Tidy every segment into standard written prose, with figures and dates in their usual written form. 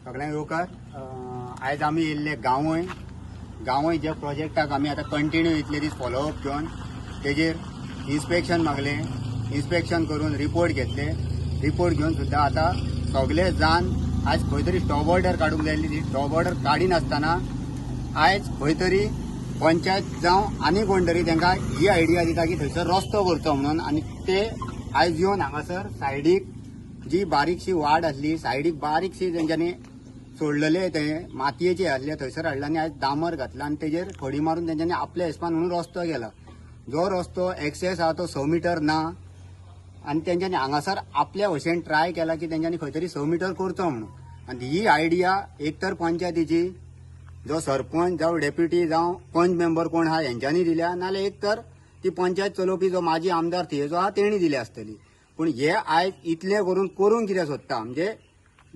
सगळ्यांक येवकार आयज आमी येयल्ले गांवय जे प्रोजेक्टाक आमी आतां कंटिन्यू इतले दीस फॉलोअप घेवन तेजेर इन्स्पेक्शन मागलें, इन्स्पेक्शन करून रिपोर्ट घेतले, रिपोर्ट घेवन सुद्दां आतां सगळे जाण आयज खंय तरी स्टॉप ऑर्डर काडूंक जाय आसली, ती स्टॉप ऑर्डर काडिनासतना आयज खंय तरी पंचायत जावं आनी कोण तरी तांकां ही आयडिया दिता की थंयसर रस्तो करचो म्हणून, आनी ते आयज येवन हांगासर सायडीक जी बारीकशी वाड आसली, सायडीक बारीकशी तेंच्यांनी सोडलेले ते मातयेचे आसले थंयसर हाडला आनी आयज डांबर घातला आनी तेजेर खडी मारून तेंच्यांनी आपल्या हिसपान म्हणून रस्तो केला. जो रस्तो एक्सेस आहा तो 6 मीटर ना आनी तेंच्यांनी हांगासर आपल्या भशेन ट्राय केला की तेंच्यांनी खंय तरी 6 मीटर करचो म्हणून. आनी ही आयडिया एक तर पंचायतीची जो सरपंच जावं डेप्युटी जावं पंच मेंबर कोण आहा हेंच्यांनी दिल्या, नाल्यार एक तर ती पंचायत चलोवपी जो माजी आमदार थियेचो आहा तेणी दिली आसतली. पूण हे आयज इतले करून कितें सोदता म्हणजे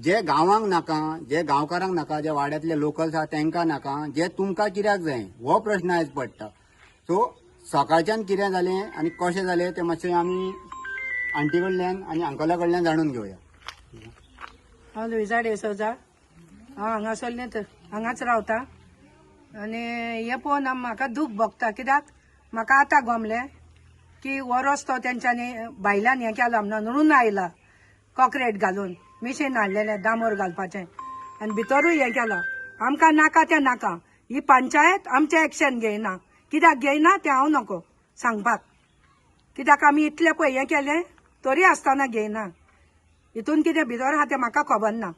जे गांवांक नाका, जे गांवकारांक नाका, जे वाड्यातले लोकल्स आहा तांकां नाका, जे तुमकां कित्याक जाय हो प्रश्न आयज पडटा. सो सकाळच्यान कितें जालें आनी कशें जालें तें मातशें आमी आंटी कडल्यान आनी अंकला कडल्यान जाणून घेवया. हांव लुइजा डेसोजा, हांव हांगासरलें हांगाच रावता आनी हे पळोवन म्हाका दूख भोगता. कित्याक म्हाका आतां गमलें की हो रस्तो तेंच्यांनी भायल्यान हें केला म्हणून आयला कॉक्रेट घालून मिशीन हाडलेलें डांबर घालपाचें आनी भितरूय हें केलां. आमकां नाका तें नाका, ही पंचायत आमचें एक्शन घेयना. कित्याक घेयना तें हांव नको सांगपाक, कित्याक आमी इतलें पळय हें केलें तरी आसतना घेयना. हितून कितें भितर आहा तें म्हाका खबर ना.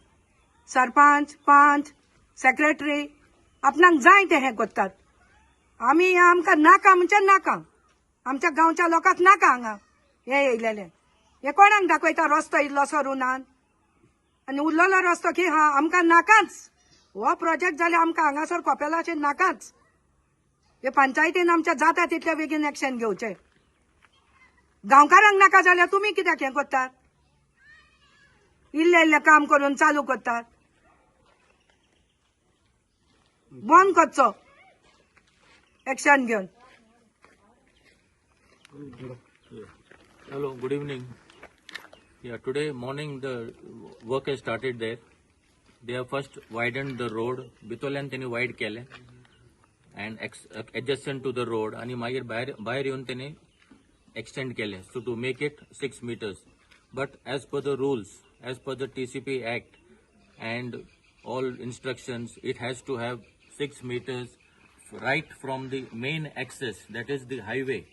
सरपंच, पंच, सेक्रेटरी आपणाक जाय तें हें करतात. आमी आमकां नाका म्हणजे नाका, आमच्या गांवच्या लोकांक नाका हांगा हे येयलेलें. हे कोणाक दाखयता रस्तो इल्लो सरुनान आनी उरलेलो रस्तो की हा आमकां नाकाच. हो प्रोजेक्ट जाल्यार आमकां हांगासर कोपेलाचेर नाकाच. हे पंचायतीन आमच्या जाता तितले बेगीन एक्शन घेवचें. गांवकारांक नाका जाल्यार तुमी कित्याक हें करतात? इल्लें काम करून चालू करतात. बंद करचो एक्शन घेवन. Hello, good evening. Yeah, today morning the work has started there. They have first widened the road. Bitolan teni wide केले and adjacent to the road आणि मागीर बाहेर येऊन त्यांनी extend केले. So to make it 6 meters. But as per the rules, as per the TCP Act and all instructions, it has to have 6 meters right from the main access, that is the highway.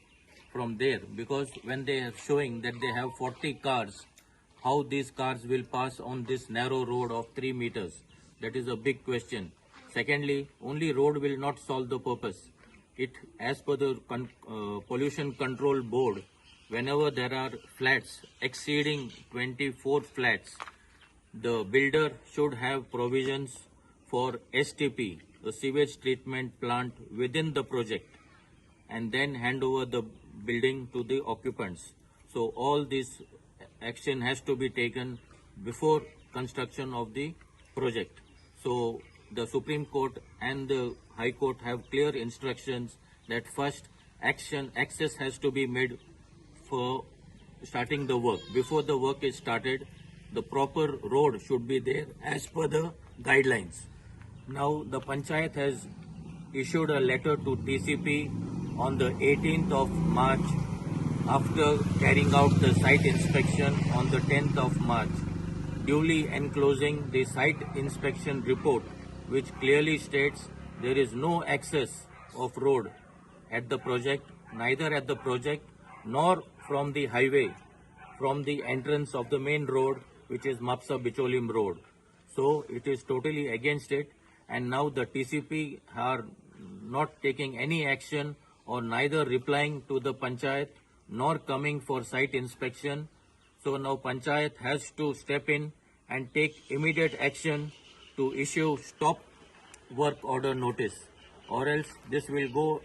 From there, because when they are showing that they have 40 cars, how these cars will pass on this narrow road of 3 meters? That is a big question. Secondly, only road will not solve the purpose. It, as per the pollution control board, whenever there are flats exceeding 24 flats, the builder should have provisions for STP, the sewage treatment plant within the project, and then hand over the building to the occupants. So all this action has to be taken before construction of the project. So the Supreme Court and the High Court have clear instructions that first access has to be made for starting the work. Before the work is started, the proper road should be there as per the guidelines. Now the Panchayat has issued a letter to TCP on the 18th of March after carrying out the site inspection on the 10th of March, duly enclosing the site inspection report, which clearly states there is no access of road at the project, neither at the project nor from the highway, from the entrance of the main road, which is Mapsa Bicholim Road. So it is totally against it, and now the TCP are not taking any action or neither replying to the Panchayat nor coming for site inspection. So now Panchayat has to step in and take immediate action to issue stop work order notice, or else this will go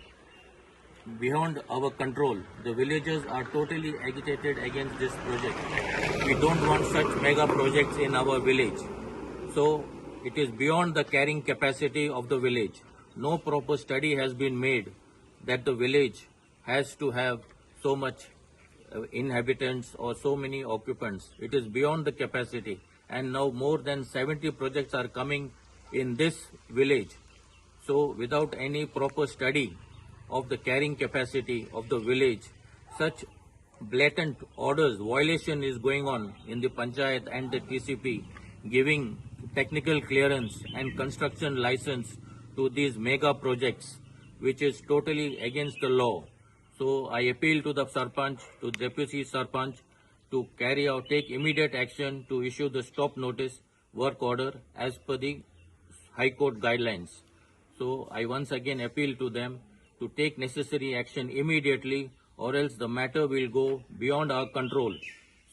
beyond our control. The villagers are totally agitated against this project. We don't want such mega projects in our village. So it is beyond the carrying capacity of the village. No proper study has been made that the village has to have so much inhabitants or so many occupants. It is beyond the capacity. and now more than 70 projects are coming in this village. So without any proper study of the carrying capacity of the village, such blatant orders violation is going on in the panchayat and the TCP, giving technical clearance and construction license to these mega projects, which is totally against the law. So I appeal to the Sarpanch, to Deputy Sarpanch, to take immediate action to issue the stop notice work order as per the High Court guidelines. So I once again appeal to them to take necessary action immediately, or else the matter will go beyond our control.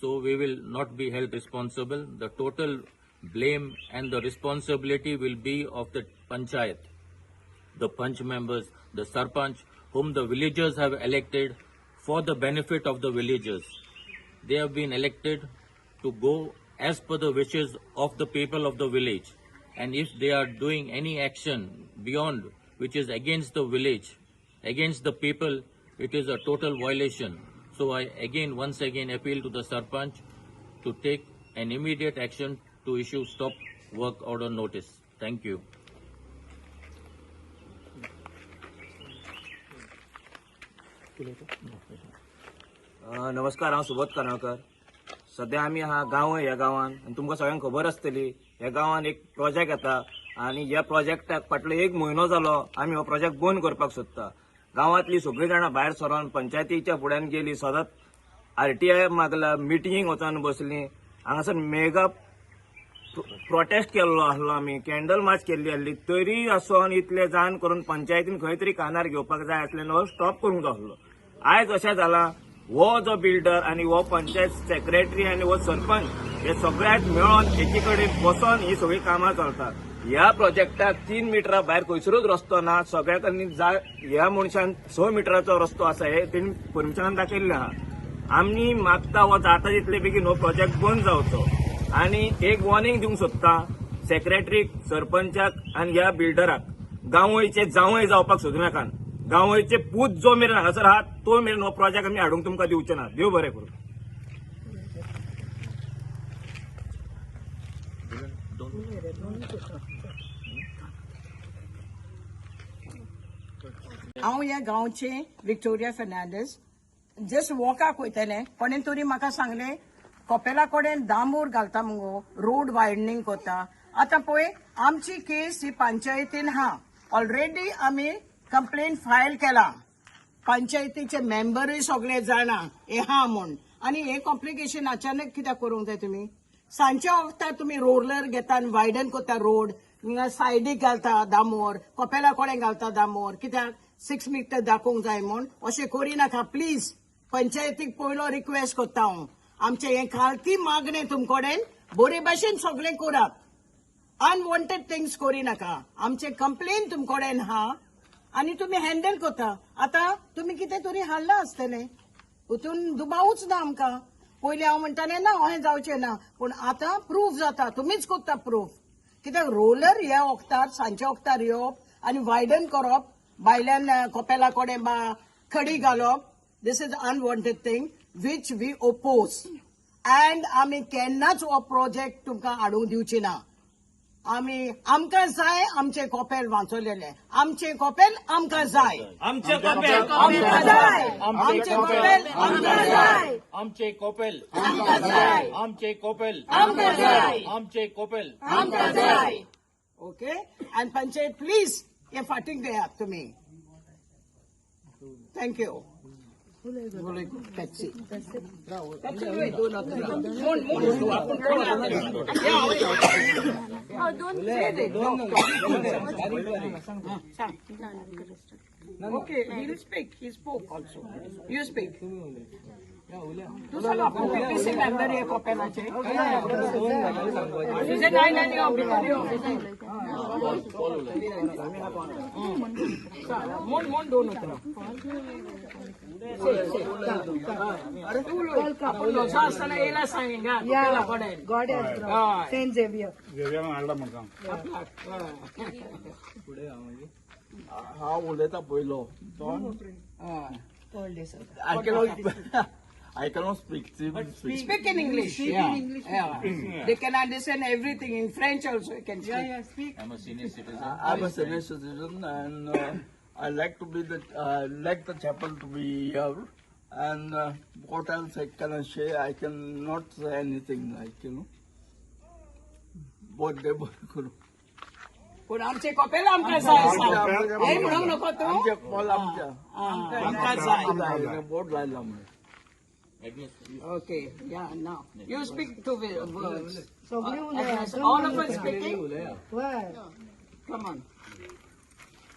So we will not be held responsible. The total blame and the responsibility will be of the panchayat, the panch members, the sarpanch, whom the villagers have elected for the benefit of the villagers. They have been elected to go as per the wishes of the people of the village. And if they are doing any action beyond which is against the village, against the people, it is a total violation. So I once again appeal to the Sarpanch to take an immediate action to issue stop work order notice. Thank you. नमस्कार, हांव सुबोध कर्नाळकर. सध्या आमी हा गांव ह्या गांवान आनी तुमकां सगळ्यांक खबर आसतली, ह्या गांवान एक प्रोजेक्ट येता आनी ह्या प्रोजेक्टाक फाटलो 1 म्हयनो जालो आमी हो प्रोजेक्ट बंद करपाक सोदता. गांवांतली सगळीं जाणां भायर सरोन पंचायतीच्या फुड्यान गेली, सदांच RTI मागला, मिटिंगेक वचून बसलीं. हांगासर मेगा प्रोटेस्ट केल्लो आसलो, आमी कॅन्डल मार्च केल्ली आसली. तरी आसोन इतले जाण करून पंचायतीन खंय तरी कानार घेवपाक जाय आसलें, हो स्टॉप करूंक जाय आसलो. आयज अशें जालां, हो जो बिल्डर आनी हो पंचायत सेक्रेटरी आनी हो सरपंच हे सगळ्याक मेळोन एकी कडेन बसोन ही सगळी कामां चलतात. ह्या प्रोजेक्टाक 3 मिटरा भायर खंयसरूच रस्तो ना. सगळ्याक ह्या मनशान 6 मिटराचो रस्तो आसा, हे तेणी परमिशनान दाखयल्लें आहा. आमी मागता हो जाता तितले बेगीन हो प्रोजेक्ट बंद जावचो. आनी एक वॉर्निंग दिवंक सोदता सेक्रेटरीक, सरपंचाक आनी ह्या बिल्डराक, गांवयचे जावंय जावपाक सोदूं नाकात. गांवयचे पूत जो मेरेन हांगासर आहात तो मेरेन हो प्रोजेक्ट आमी हाडूंक तुमकां दिवचे ना. देव बरें करूं. हांव ह्या गांवचे विक्टोरिया फर्नांडीस. जस्ट वॉकाक वयतलें, कोणें तरी म्हाका सांगलें कपेला कडेन डांबूर घालता मुगो, रोड वायडनींग करता. आतां पळय, आमची केस ही पंचायतीन हा. ऑलरेडी आमी कंप्लेन फायल केला. पंचायतीचे मेंबरूय सगळे जाणा हे हा म्हूण. आनी हे कॉम्प्लिकेशन अचानक कित्याक करूंक जाय तुमी? सांजच्या वखदार तुमी रोलर घेता आनी वायडन करता रोड, सायडीक घालता दामोर, कपेला कडेन घालता दामोर. कित्याक 6 मिटर दाखोवंक जाय म्हूण? अशें करिनाका प्लीज. पंचायतीक पयलो रिक्वेस्ट करता हांव, आमचे हे खालती मागणें तुमकडेन बरे भाशेन सगळें करात. अनवॉन्टेड थिंग्स करिनाका. आमचे कंप्लेन तुमकडेन हा आनी तुमी हँडल करता. आतां तुमी कितें तरी हाडला आसतलें, हितून दुबावूच ना आमकां. पयलीं हांव म्हणटालें ना हें जावचें ना, पूण आतां प्रूफ जाता, तुमीच करता प्रूफ. कित्याक रोलर ह्या वखदार सांजच्या वखदार येवप आनी वायडन करप, भायल्यान कपेला कडेन खडी घालप, this is unwanted thing which we oppose. And आमी केन्नाच हो प्रोजेक्ट तुमकां हाडूंक दिवची ना. आमकां जाय आमचे कपेल वाचवलेले, आमचे कपेल आमकां जाय, आमचे कपेल आमकां जाय, आमचे कपेल आमकां जाय, आमचे कोपेल, आमकां जाय, आमचे कोपेल, आमकां जाय, आमचे कोपेल. आमकां जाय. ओके, अँड पंचायत प्लीज हे फाटीक घेयात तुमी. Thank you. Pepsi. Okay, he'll speak. He spoke also. You speak. दुसरा PPC member आहे कोपेलाचे. तुझे नाही मन दोन उतरा. आपण असताना यायला सांगा कपेला कडेन. गॉड सेंट झेवियर हाडला म्हाका. हांव उलयता पयलो व्हडले sir. I cannot speak. Speak in English. Yeah. They can understand everything. In French also you can speak. I'm a senior citizen. I'm a senior citizen, and I like to be like the chapel to be here. And what else I can say? I cannot say anything, What they could. पण आमचे कपेल आमकां जाय सांग. हे म्हणूंक नको तूं. आमच्या कॉल आमच्या आमकां जाय. बोर्ड लायला म्हणून. Okay, yeah, now. You speak two words. सगळी उलय. All of us speaking? वय. Come on.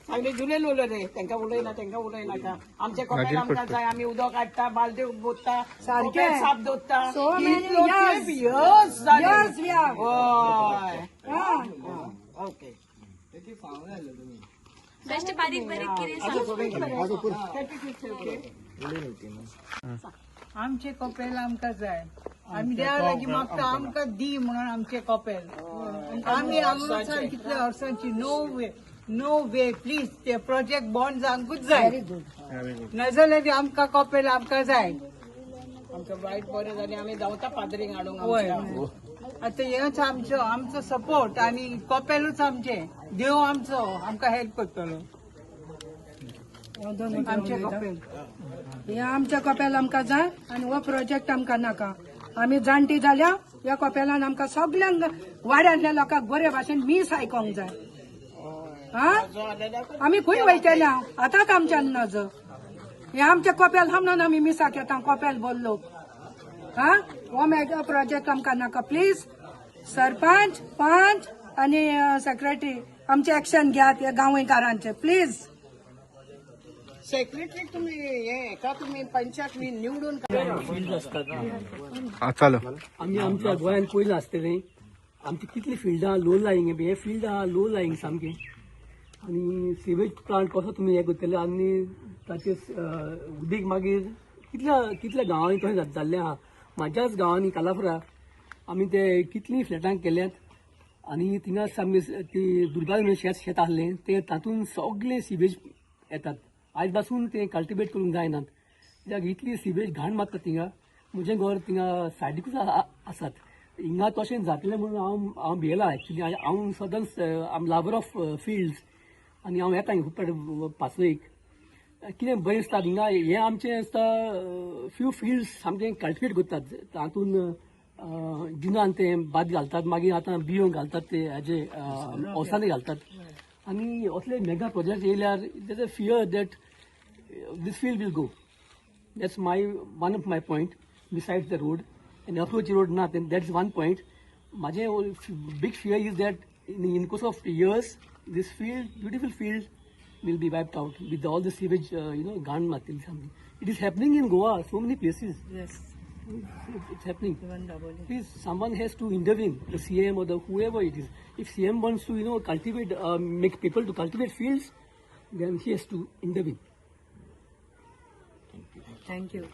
सगळे जुलेन उलय रे. तांकां उलयनाका. आमचे कपेल आमकां जाय. आमी उदक काडटा, बालदी बोत्ता, सारकें. कपेल साफ दोत्ता. So many It years. took years जाले. Years we have. हय. Ah. Okay. बेस्ट बारीक बारीक कितें आमचे कपेल आमकां जाय आमी देवा लागीं मागता आमकां दी म्हणून आमचे कपेल आमी हांगा कितले वर्सांची नो वे प्लीज ते प्रोजेक्ट बॉन्ड जावंकूच जाय नाजाल्यार आमकां कपेल आमकां जाय आमकां वायट बरें जालें आमी धांवता पाद्रींक हाडूंक होय आमच्या. आतां हेच आमचो सपोर्ट आनी कपेलूच आमचे देव आमचो आमकां हेल्प करतलो आमचे कपेल हे आमच्या कपेल आमकां जाय आनी हो प्रोजेक्ट आमकां नाका आमी जाणटी जाल्या ह्या कपेलान आमकां सगळ्यांक वाड्यांतल्या लोकांक बरे भाशेन मीस आयकोंक जाय हा आमी खंय वयतले आतांच आमच्यान नज हे आमचे कपेल हा म्हणून आमी मिसाक येता कपेल बोल्लो हा हो मेगा प्रोजेक्ट आमकां नाका प्लीज सरपंच पंच आनी सेक्रेटरी आमचे एक्शन घेयात हे गांवकारांचे प्लीज सेक्रेटरी तुम्ही एका तुम्ही पंचायत निवडून फील्ड आसतात आमी आमच्या गोंयांत पयलें आसतलें आमची कितली फिल्डां लो लायिंग हे फील्ड आहा लो लायिंग सामकें आनी सिवेज प्लांट कसो तुमी हे करतले आनी ताचे उदीक मागीर कितल्या गांवांनी तशें जाल्लें आहा म्हाज्याच गांवांनी कालाफ्रा आमी ते कितलीं फ्लॅटां केल्यात आनी थिंगा सामकें ती दुर्भाग्य शेत आहलें ते तातूंत सगळे सिवेज येतात आयज पासून ते कल्टिवेट करूंक जायनात कित्याक इतली सिवेज घाण मारतात थिंगा म्हजें घर थिंगा सायडीकूच आसात हिंगा तशें जातलें म्हणून हांव भियेला एक्चुली हांव सदन्स आम लावर ऑफ फिल्ड्स आनी हांव येता हिंगा पासवेक कितें बरें दिसता हिंगा हे आमचें आसता फ्यू फिल्ड्स सामकें कल्टिवेट करतात तातूंत जिनान ते भात घालतात मागीर आतां बियो घालतात ते हेजे ओसांनी घालतात आनी असले मेगा प्रोजेक्ट येयल्यार there a fear that this field will go. That's one of my point. Besides the road, and approach road not, and that's one point. My big fear is that in course of years, this field, beautiful field, will be wiped out with all the sewage, gone matil something. It is happening in Goa, so many places. Yes. It's happening. Please, someone has to intervene, the CM or the whoever it is. If CM wants to, cultivate, make people to cultivate fields, then he has to intervene. Thank you.